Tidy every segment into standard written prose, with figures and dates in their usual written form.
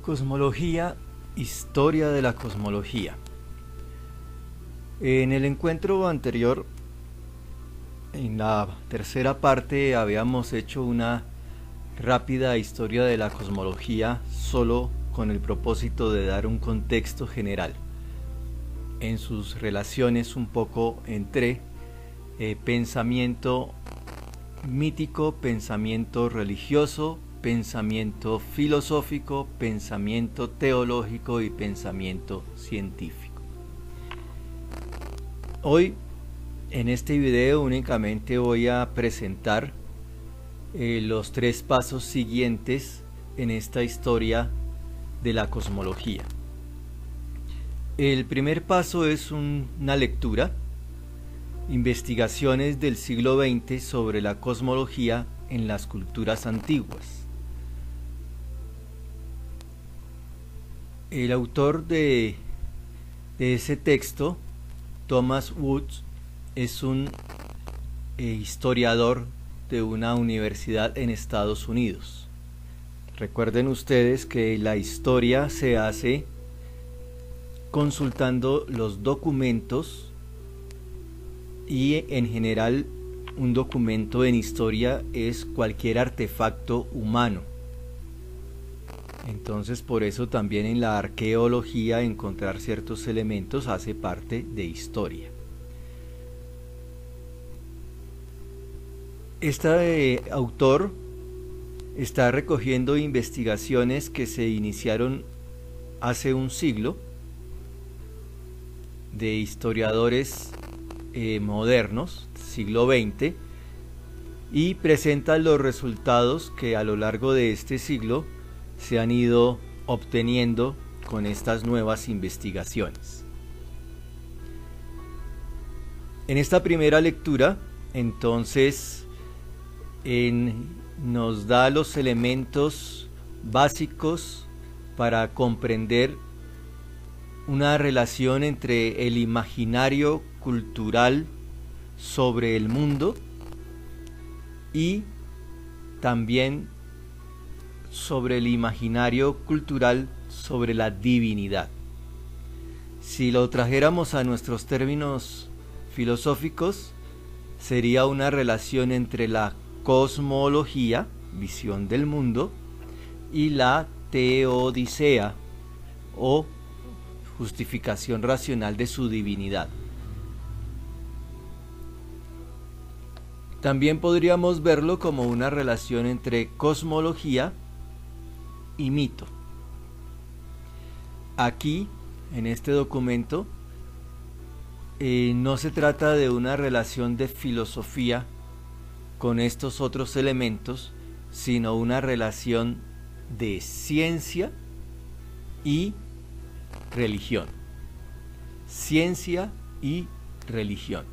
Cosmología, historia de la cosmología. En el encuentro anterior, en la tercera parte, habíamos hecho una rápida historia de la cosmología solo con el propósito de dar un contexto general en sus relaciones un poco entre pensamiento mítico, pensamiento religioso, pensamiento filosófico, pensamiento teológico y pensamiento científico. Hoy en este video únicamente voy a presentar los tres pasos siguientes en esta historia de la cosmología. El primer paso es una lectura, investigaciones del siglo XX sobre la cosmología en las culturas antiguas. El autor de ese texto, Thomas Woods, es un historiador de una universidad en Estados Unidos. Recuerden ustedes que la historia se hace consultando los documentos y en general un documento en historia es cualquier artefacto humano. Entonces por eso también en la arqueología encontrar ciertos elementos hace parte de historia. Este autor está recogiendo investigaciones que se iniciaron hace un siglo de historiadores modernos, siglo XX, y presenta los resultados que a lo largo de este siglo se han ido obteniendo con estas nuevas investigaciones. En esta primera lectura, entonces, nos da los elementos básicos para comprender una relación entre el imaginario cultural sobre el mundo y también sobre el imaginario cultural sobre la divinidad. Si lo trajéramos a nuestros términos filosóficos, sería una relación entre la cosmología, visión del mundo, y la teodicea o justificación racional de su divinidad. También podríamos verlo como una relación entre cosmología y mito. Aquí, en este documento, no se trata de una relación de filosofía con estos otros elementos, sino una relación de ciencia y religión. Ciencia y religión.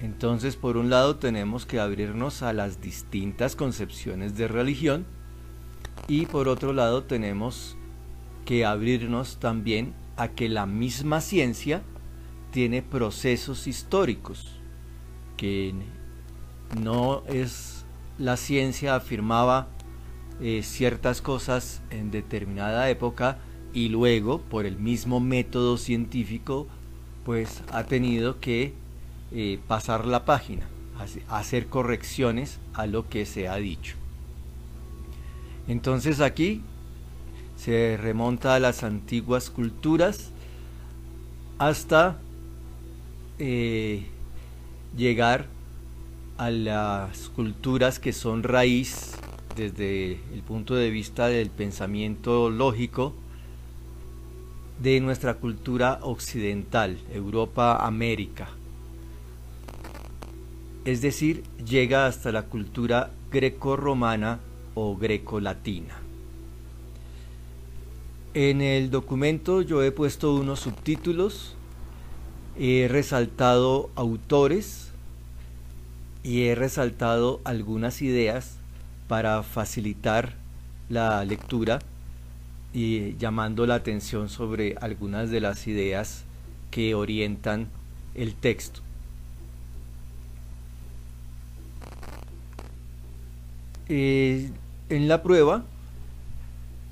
Entonces, por un lado tenemos que abrirnos a las distintas concepciones de religión y por otro lado tenemos que abrirnos también a que la misma ciencia tiene procesos históricos, que no es la ciencia afirmaba ciertas cosas en determinada época y luego por el mismo método científico pues ha tenido que pasar la página, hacer correcciones a lo que se ha dicho. Entonces aquí se remonta a las antiguas culturas hasta llegar a las culturas que son raíz desde el punto de vista del pensamiento lógico de nuestra cultura occidental, Europa, América. Es decir, llega hasta la cultura greco-romana o greco-latina. En el documento yo he puesto unos subtítulos, he resaltado autores y he resaltado algunas ideas para facilitar la lectura y llamando la atención sobre algunas de las ideas que orientan el texto. En la prueba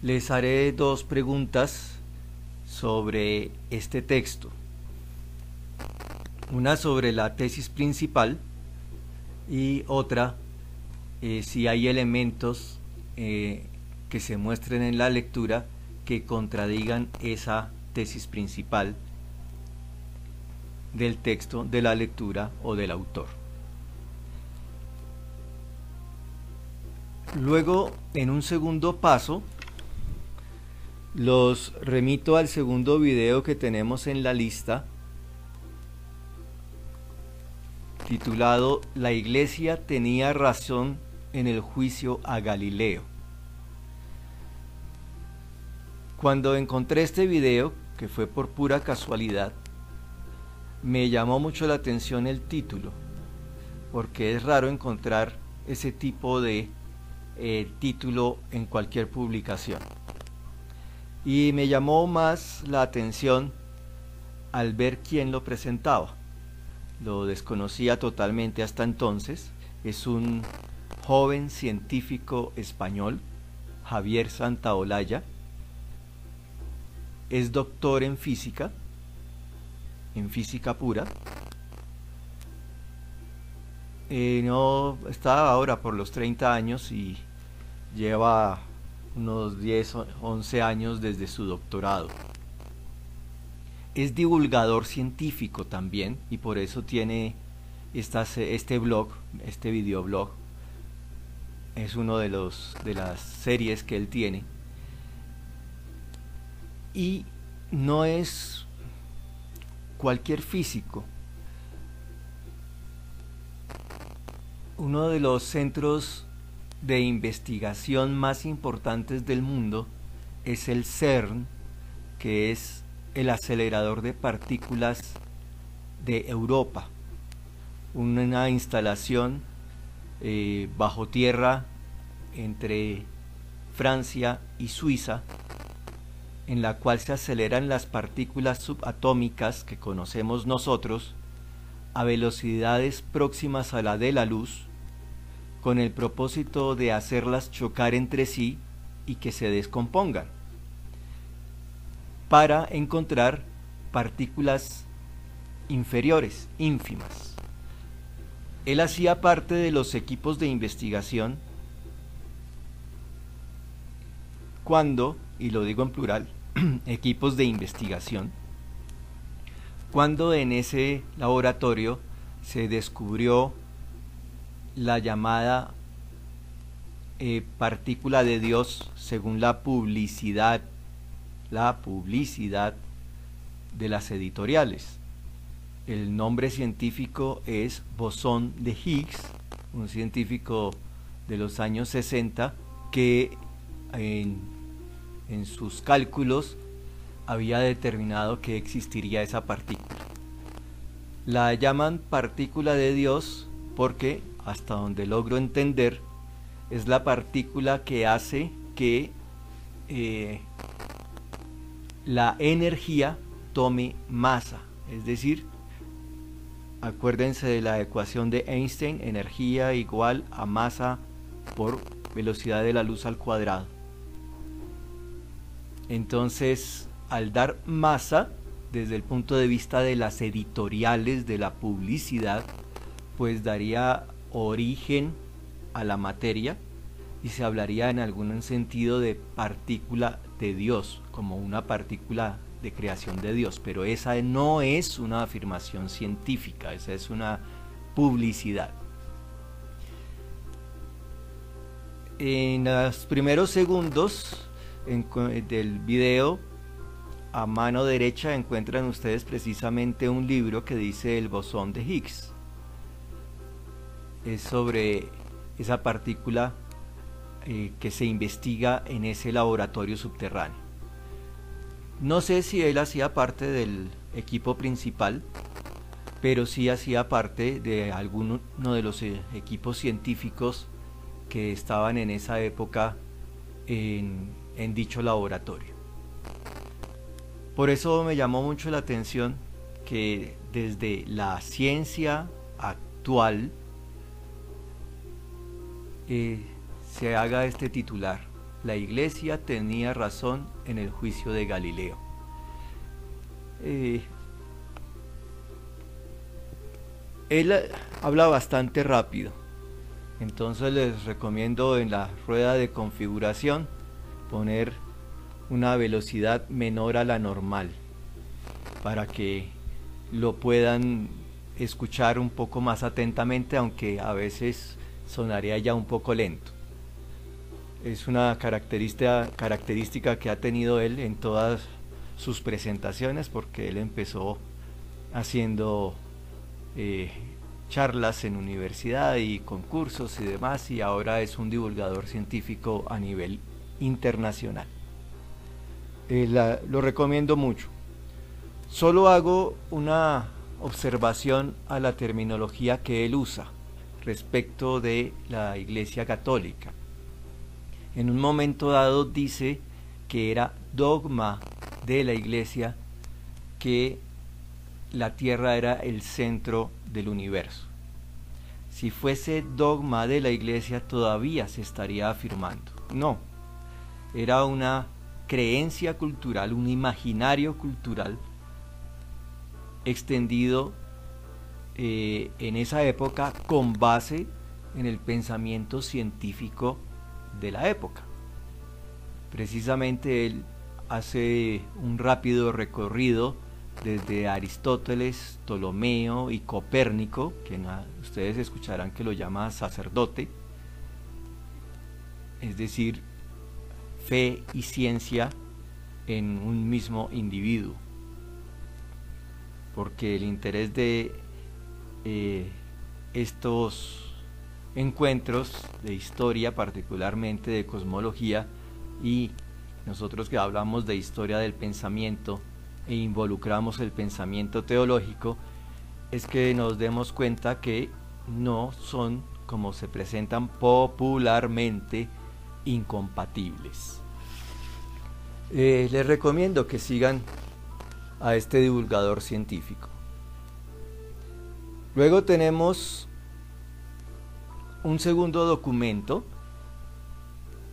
Les haré dos preguntas sobre este texto. Una sobre la tesis principal y otra si hay elementos que se muestren en la lectura que contradigan esa tesis principal del texto, de la lectura o del autor. Luego, en un segundo paso, los remito al segundo video que tenemos en la lista, titulado La Iglesia tenía razón en el juicio a Galileo. Cuando encontré este video, que fue por pura casualidad, me llamó mucho la atención el título, porque es raro encontrar ese tipo de título en cualquier publicación. Y me llamó más la atención al ver quién lo presentaba. Lo desconocía totalmente hasta entonces. Es un joven científico español, Javier Santaolalla. Es doctor en física pura. No está ahora por los 30 años y lleva unos 10 o 11 años desde su doctorado. Es divulgador científico también y por eso tiene este blog, este videoblog. Es uno de las series que él tiene. Y no es cualquier físico. Uno de los centros de investigación más importantes del mundo es el CERN, que es el acelerador de partículas de Europa, una instalación bajo tierra entre Francia y Suiza, en la cual se aceleran las partículas subatómicas que conocemos nosotros a velocidades próximas a la de la luz, con el propósito de hacerlas chocar entre sí y que se descompongan, para encontrar partículas inferiores, ínfimas. Él hacía parte de los equipos de investigación cuando, y lo digo en plural, equipos de investigación, cuando en ese laboratorio se descubrió la llamada partícula de Dios, según la publicidad de las editoriales. El nombre científico es bosón de Higgs, un científico de los años 60 que en sus cálculos había determinado que existiría esa partícula. La llaman partícula de Dios porque, hasta donde logro entender, es la partícula que hace que la energía tome masa. Es decir, acuérdense de la ecuación de Einstein: energía igual a masa por velocidad de la luz al cuadrado. Entonces, al dar masa, desde el punto de vista de las editoriales, de la publicidad, pues daría origen a la materia y se hablaría en algún sentido de partícula de Dios, como una partícula de creación de Dios, pero esa no es una afirmación científica, esa es una publicidad. En los primeros segundos del video, a mano derecha encuentran ustedes precisamente un libro que dice el bosón de Higgs. Es sobre esa partícula que se investiga en ese laboratorio subterráneo. No sé si él hacía parte del equipo principal, pero sí hacía parte de alguno de los equipos científicos que estaban en esa época en dicho laboratorio. Por eso me llamó mucho la atención que desde la ciencia actual se haga este titular: la Iglesia tenía razón en el juicio de Galileo. Él habla bastante rápido, entonces les recomiendo en la rueda de configuración poner una velocidad menor a la normal para que lo puedan escuchar un poco más atentamente, aunque a veces sonaría ya un poco lento. Es una característica que ha tenido él en todas sus presentaciones, porque él empezó haciendo charlas en universidad y concursos y demás, y ahora es un divulgador científico a nivel internacional. Lo recomiendo mucho. Solo hago una observación a la terminología que él usa respecto de la Iglesia Católica. En un momento dado dice que era dogma de la Iglesia que la Tierra era el centro del universo. Si fuese dogma de la Iglesia todavía se estaría afirmando. No, era una creencia cultural, un imaginario cultural extendido en esa época con base en el pensamiento científico de la época. Precisamente él hace un rápido recorrido desde Aristóteles, Ptolomeo y Copérnico, que ustedes escucharán que lo llama sacerdote, es decir, fe y ciencia en un mismo individuo, porque el interés de estos encuentros de historia, particularmente de cosmología, y nosotros que hablamos de historia del pensamiento e involucramos el pensamiento teológico, es que nos demos cuenta que no son, como se presentan popularmente, incompatibles. Les recomiendo que sigan a este divulgador científico. Luego tenemos un segundo documento.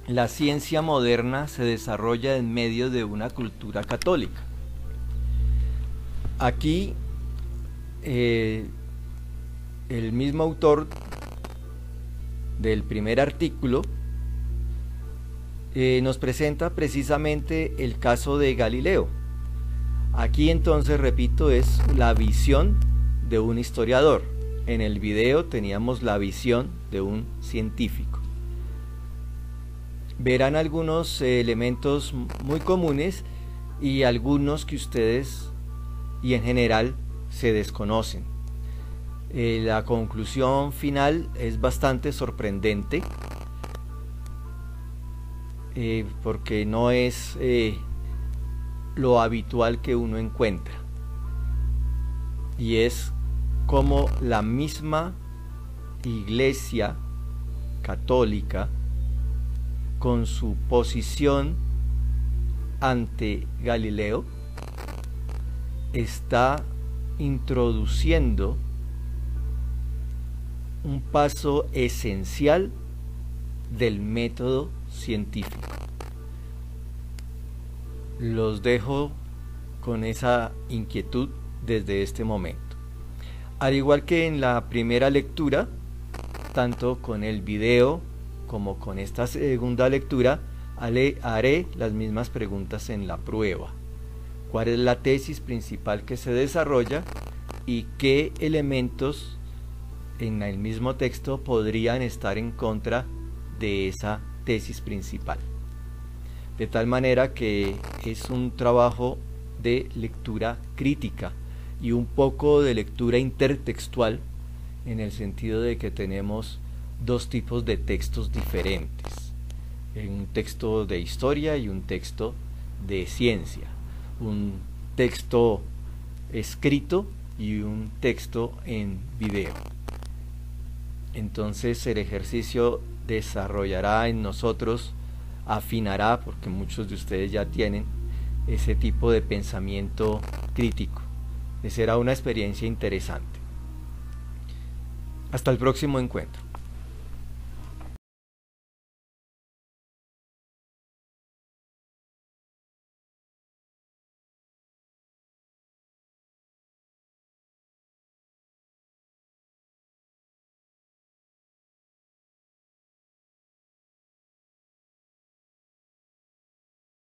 La ciencia moderna se desarrolla en medio de una cultura católica. Aquí el mismo autor del primer artículo nos presenta precisamente el caso de Galileo. Aquí entonces, repito, es la visión de un historiador. En el video teníamos la visión de un científico. Verán algunos elementos muy comunes y algunos que ustedes y en general se desconocen. La conclusión final es bastante sorprendente, porque no es lo habitual que uno encuentra, y es como la misma Iglesia Católica, con su posición ante Galileo, está introduciendo un paso esencial del método científico. Los dejo con esa inquietud desde este momento. Al igual que en la primera lectura, tanto con el video como con esta segunda lectura, haré las mismas preguntas en la prueba. ¿Cuál es la tesis principal que se desarrolla y qué elementos en el mismo texto podrían estar en contra de esa tesis principal? De tal manera que es un trabajo de lectura crítica y un poco de lectura intertextual, en el sentido de que tenemos dos tipos de textos diferentes: un texto de historia y un texto de ciencia, un texto escrito y un texto en video. Entonces el ejercicio desarrollará en nosotros, afinará, porque muchos de ustedes ya tienen ese tipo de pensamiento crítico. Será una experiencia interesante. Hasta el próximo encuentro.